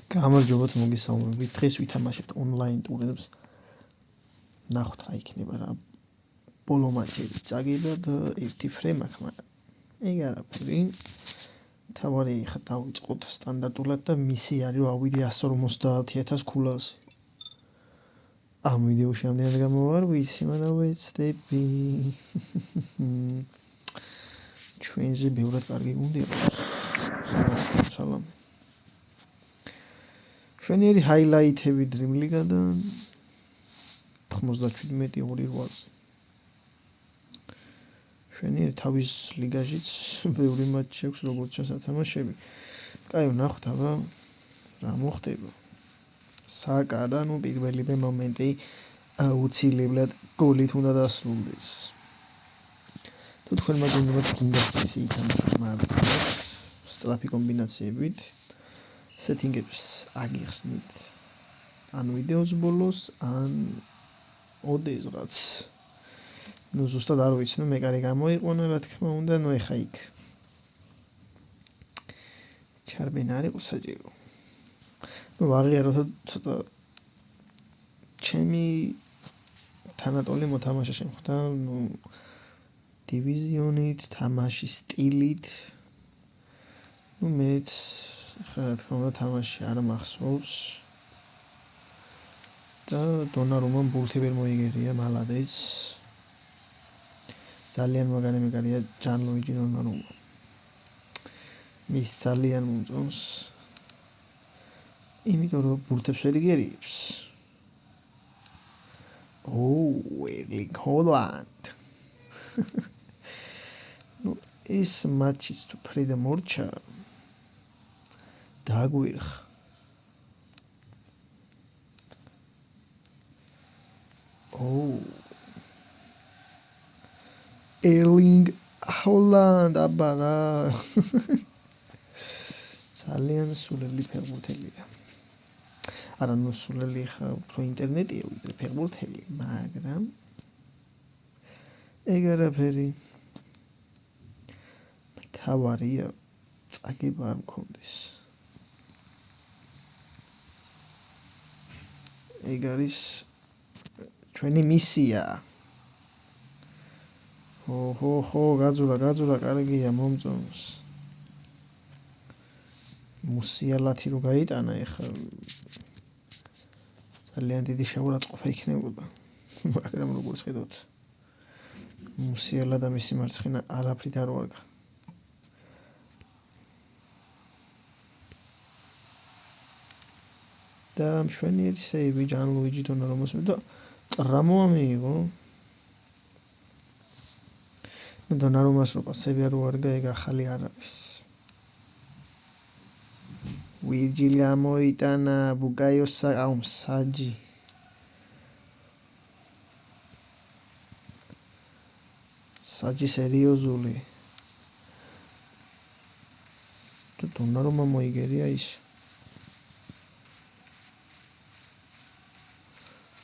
გამარჯობათ მოგესალმებით. დღეს ვითამაშებთ ონლაინ ტურებს. ნახოთ რა იქნება რა. ბოლო მატჩები წაგება და ერთი ფრემა აქვს, მაგრამ ეგ არაფერი. თავარი ხა დავიწყოთ სტანდარტულად და მისი არის რომ ავიდე 150,000 ქულას. ამ ვიდეოში ამდენად გამოვარ, ვიცი, მაგრამ ვეცდები. ჩვენზე ბევრად კარგი გუნდი აქვს. სალამ. ჩვენი ჰაილაითები Dream League-დან 97-2-8. ჩვენი თავის ლიგაშიც ბევრი მატჩი აქვს, როგორც ჩანს ათამაშები. კაი, ვნახოთ აბა რა მოხდება. საკა და პირველივე მომენტი აუცილებლად გოლით უნდა დასრულდეს. თუ თქვენმა გუნდმა გინდათ ისე ითამაშოთ მაგრამ სწრაფი კომბინაციებით სეტინგებს აგიხსნით. ან ვიდეოს ბოლოს, ან ოდესღაც. ნუ ზუსტად არ ვიცი, მე კარი გამოიყვანა, რა თქმა უნდა, ნუ ეხა იქ. ჩარბენ არ იყო საჭირო. ნუ აღიარო ცოტა ჩემი თანატოლი მოთამაშე შემხვდა, ნუ დივიზიონით, თამაშის სტილით. ნუ მეც რა თქმა უნდა თამაში არ მახსოვს. და დონარუმამ ბურთი ვერ მოიგერია მალადეს. ძალიან მაგარია ჯანლუიჯი დონარუმა. მის ძალიან მომწონს. იმიტომ რომ ბურთებს ვერ იგერიებს. Erling Haaland. ნუ ეს მატჩის თუ ფრედა მორჩა დაგვირხ. Erling Haaland აბა რა. ძალიან სულელი ფეხბურთელია. არა ნუ სულელი ხა უფრო ინტერნეტია ვიდრე ფეხბურთელი, მაგრამ ეგ არაფერი. თავარია წაგება არ მქონდეს. ეგ არის ჩვენი მისია. გაძურა, კარგია, მომწონს. მუსიალათი რო გაიტანა ეხა ძალიან დიდი შეურაცხყოფა იქნებოდა. მაგრამ როგორც ხედავთ, მუსიალა და მისი მარცხენა არაფრით არ ვარგა. და მშვენიერი სეივი ჯანლუიჯი დონარუმას და რა მოამიღო? დონარუმას რო პასები არ ვარგა, ეგ ახალი არ არის. ვირჯილი ამოიტანა, ბუკაიო საჯი. საჯი სერიოზული. დონარუმა მოიგერია ის.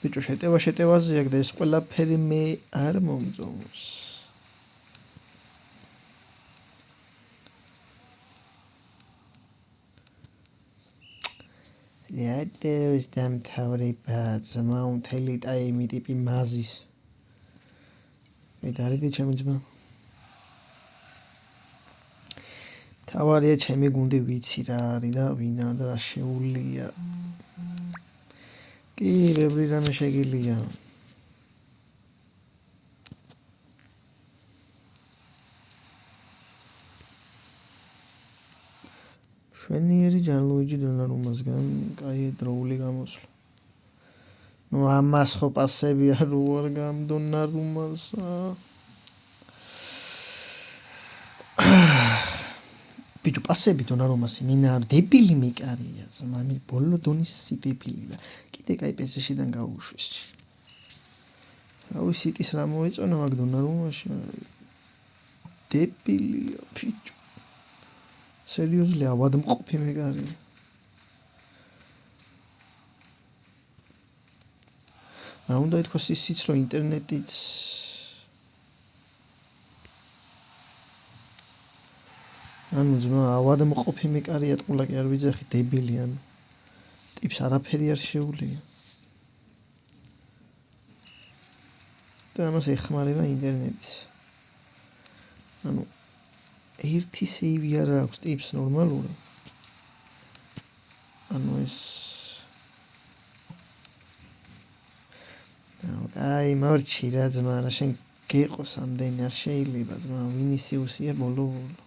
ბიჭო შეტევაზე აქ და ეს ყველაფერი მე არ მომწონს. ეს დამთავრება ძმა მთელი ტაიმი ტიპი მაზის. მე დარიდი ჩემი ძმა. თავარია ჩემი გუნდი ვიცი რა არის და ვინა და რა შეუულია. კი, ბევრი რამე შეგილია. შვენიერი ჯანლუიჯი დონარუმასგან კაი დროული გამოსვლა. ნუ ამას ხო პასები არ ვარგა დონარუმას. ბიჭო პასები დონარუმას მინა დებილი მეკარია ძმა, მე ბოლო დონის სიდებილი. კიდე კაი პესეშიდან გაუშვეს. რავი სიტის რა მოეწონა მაგ დონარუმაში. დებილია ბიჭო. სერიოზული ავადმყოფი მეკარია. რა უნდა ითქვას ისიც რომ ინტერნეტიც ანუ ძმა ავადმყოფი მეკარია, ტყულა კი არ ვიძახი, დებილი ანუ. ტიპს არაფერი არ შეუძლია. და ამას ეხმარება ინტერნეტიც. ანუ ერთი სეივი არ აქვს ტიპს ნორმალური. ანუ ეს აი მორჩი რა ძმა, რა შენ გეყოს ამდენი არ შეიძლება ძმა, ვინისიუსია ბოლო-ბოლო.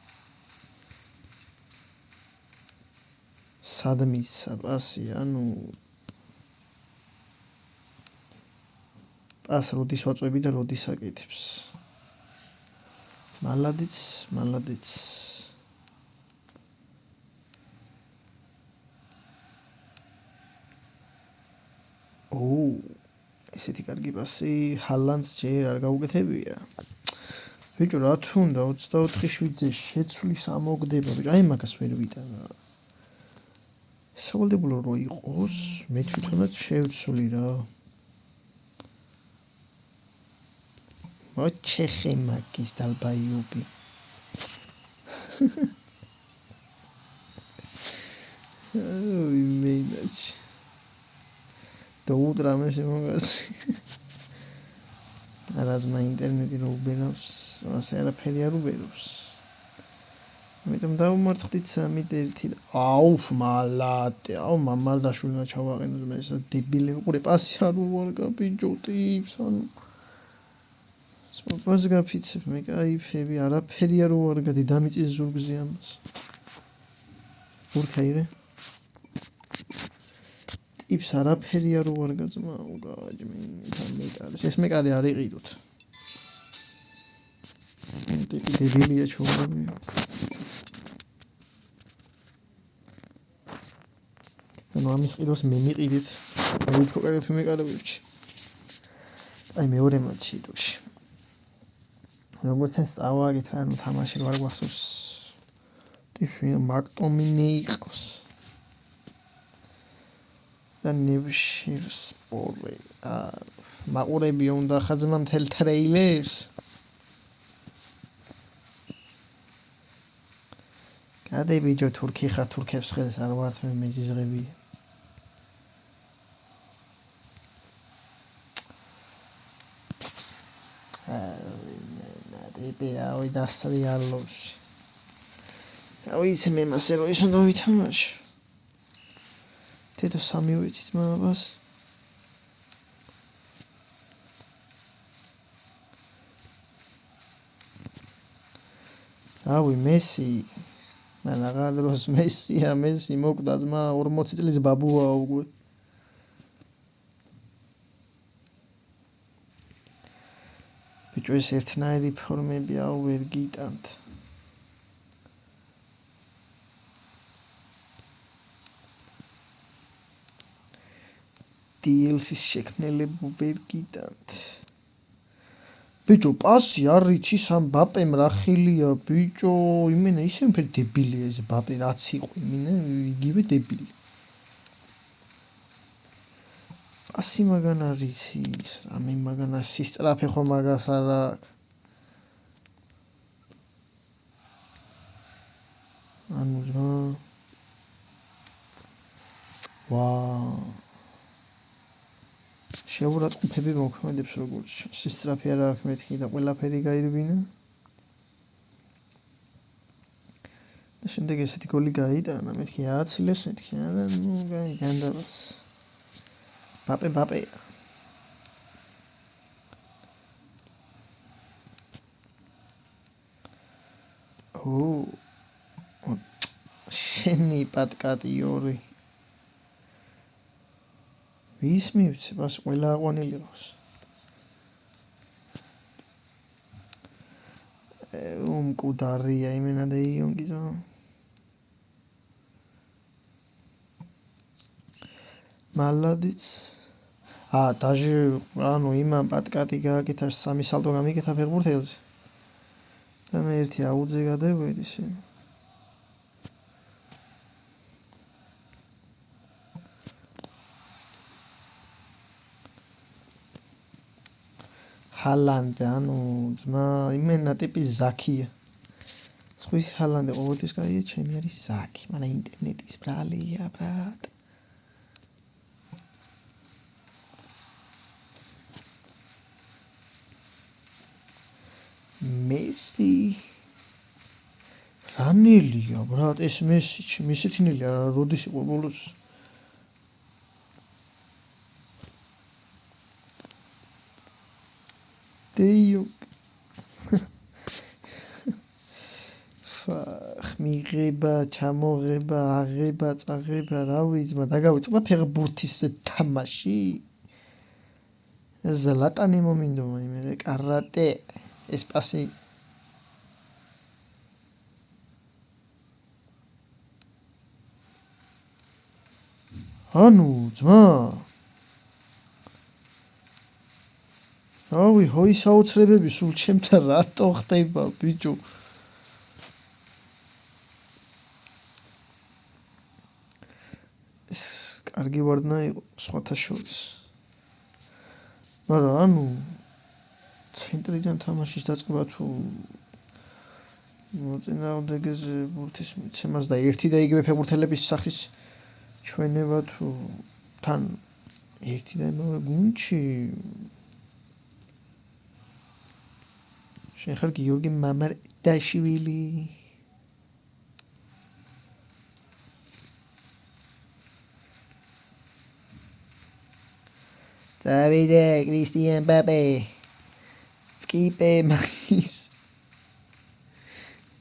სადმისა პასი, ანუ პას როდის ვაწვევი და როდის აკეთებს. მალადიც. ესეთი კარგი პასი ჰალანდს ჯერ არ გაუკეთებია. ბიჭო რა თქმა უნდა 24-7-ზე შეცვლის ამოგდება, ბიჭო აი მაგას ვერ ვიტანა. სავალდებულო რო იყოს, მე თვითონაც შევცვლი რა. მოჩეხე მაგის დალბაიუბი. ოი მეინაჩი. დაუდრამე შემოგაცი. არაზმა ინტერნეტი რო უბერავს, ასე არაფერი არ უბერავს. ამიტომ დავუმარცხდით 3-1. აუ მალატე, აუ მამარდაშვილმა ჩავაყენო მე ეს დებილი უყურე პასი არ უვარგა ბიჭო ტიპს, ანუ სპორტს გაფიცებ მე кайფები, არაფერი არ უვარგა დედამიწის ზურგზე ამას. ურქაიღე ტიპს არაფერი არ უვარგა ძმა, გააჯმინ ეს მეკარე არ იყიდოთ. ტიპი დებილია ჩაუბრები. ანუ ამის ყიდოს მე მიყიდით. მე უფრო კარგად ვიმეკარებებში. აი მეორე მატჩი თუში. როგორც ეს წავაგეთ რა, ანუ თამაში ვარ გვახსოვს. ტიფი მაკტომინე იყავს. და ნევშირ სპორე. მაყურები უნდა ხაზმა მთელ ტრეილერს. გადაი ბიჭო თურქი ხარ, თურქებს ხედეს არ ვართ მე მეზიზღები. ტიპი აუ დასრიალობს. აუ იცი მე მასე რო ის უნდა ვითამაშო. თეთო 3 ვიცით მამას. აუ მესი მანაღადროს მესია მესი მოკვდა ძმა 40 წლის ბაბუაა უკვე. ბიჭო ეს ერთნაირი ფორმები აუ ვერ გიტანთ. DLC-ს შექმნელები ვერ გიტანთ. ბიჭო პასი არ რიცი სამ ბაპემ რა ხილია ბიჭო იმენა ისე ფერი დებილია ეს ბაპე რაც იყო იმენა იგივე დებილი. პასი მაგან არ რიცის რამე მაგან სისწრაფე ხო მაგას არ აქვს. ანუ ძმა ვაუ შეურაცხყოფები მოქმედებს როგორც სისწრაფე არ აქვს მეთქი და ყველაფერი გაირბინა. და შემდეგ ესეთი გოლი გაიტანა მეთქი ააცილეს მეთქი და ნუ განდაბას. ბაპე. შენი პატკატიორი. ვის მივცე მას ყველა აყვანილი ყავს. მკვდარია იმენა და იონგი ძმა. მალადიც. დაჟე ანუ იმან პატკატი გააკეთა 3 სალტო გამიკეთა ფეხბურთელზე. და მე ერთი აუძე გადავედი შენ. ჰალანდ ანუ ძმა იმენა ტიპი ზაქია. სხვისი ჰალანდე ყოველთვის კაია, ჩემი არის ზაქი, მაგრამ ინტერნეტის ბრალია ბრატ. მესი რანელია ბრატ ეს მესი მისითინელია როდის იყო ბოლოს დეიუ მიღება ჩამოღება აღება წაღება რა ვიცი დაგავიწყდა ფეხბურთის თამაში ზლატანი მომინდომა იმედა კარატე ესპასი ანუ ძმა რავი ჰოი საოცრებები სულ ჩემთან რატო ხდება ბიჭო კარგი ვარდნა იყო სხვათა შორის მაგრამ ანუ ცენტრიდან თამაშის დაწყება თუ მოწინააღმდეგეზე ბურთის მიცემას და ერთი და იგივე ფეხბურთელების სახის ჩვენება თუ თან ერთი და იმავე გუნდში შენ ხარ გიორგი მამარდაშვილი დავიდე კრისტიან ბაბე წკიპე მაგის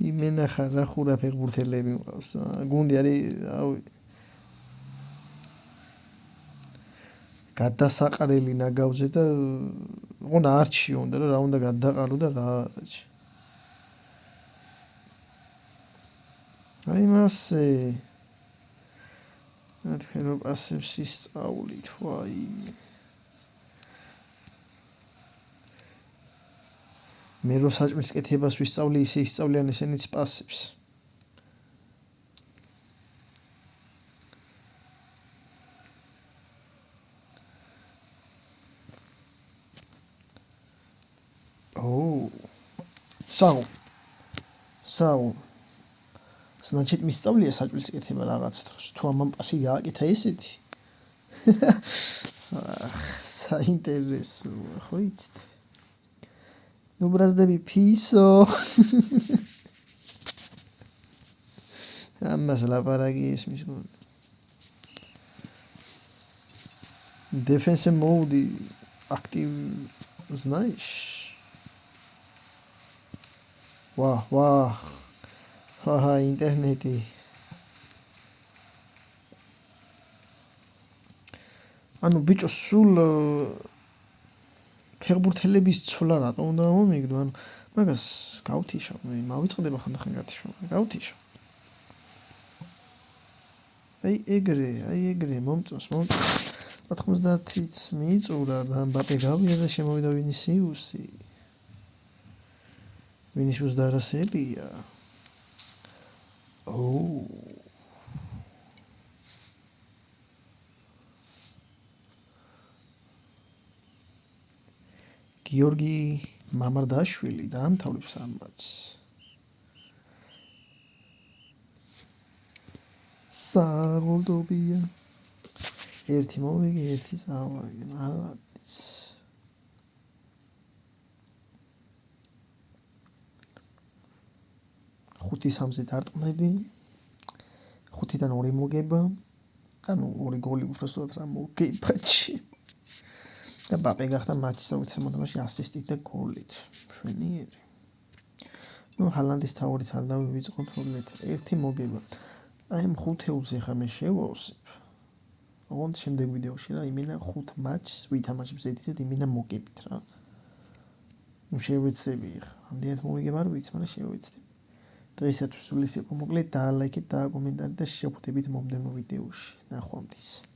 იმენა ხარ ახურა ფეხბურთელები მყავს გუნდი არის ავი გადასაყრელი ნაგავზე და ოღონდ არჩი უნდა რა უნდა გადაყარო და რა არაჩი აი მასე ნათქერო პასებს ისწავლით ვაიმე მე რო საჭმლის კეთებას ვისწავლი ისე ისწავლიან ესენიც პასებს საუ значит მისწავლია საჭმლის კეთება რაღაც დროს თუ ამან პასი გააკეთა ესეთი საინტერესო ხო იცით ну браздები ფისო ამას ლაპარაკი ისმის defense mode active знаешь ვა ინტერნეტი ანუ ბიჭო სულ ფეხბურთელების ცვლა რატო უნდა მომიგდო ანუ მაგას გავთიშავ მე მავიწყდება ხანდახან გათიშვა გავთიშავ აი ეგრე მომწონს 90-იც მიიწურა და მბაპე გავიდა და შემოვიდა ვინისიუსი ვინისიუს დარასელია გიორგი მამარდაშვილი დაამთავრებს ამ მატჩს. საგოლდობია. ერთი მოვიგე, ერთი წავაგე, მალაც. ხუთი სამზე დარტყმები. ხუთიდან ორი მოგება. ანუ ორი გოლი უბრალოდ რა მოგებაჩი. და ბაპე გახდა მატჩის საუკეთესო მოთამაშე ასისტით და გოლით. მშვენიერი. ნუ ჰალანდის თავით არ დავივიწყოთ როლეთ. ერთი მოგება. აი ამ 5 ეულზე ხა მე შევავსებ. ოღონდ შემდეგ ვიდეოში რა იმენა 5 მატჩს ვითამაშებს ზედიზედ იმენა მოგებით რა. ნუ შევეცდები ხა. ამდენად მოვიგებ არ ვიცი, მაგრამ შევეცდები. დღეისათვის სულ ის იყო მოკლედ დაალაიქეთ და კომენტარი და შევხვდებით მომდევნო ვიდეოში. ნახვამდის.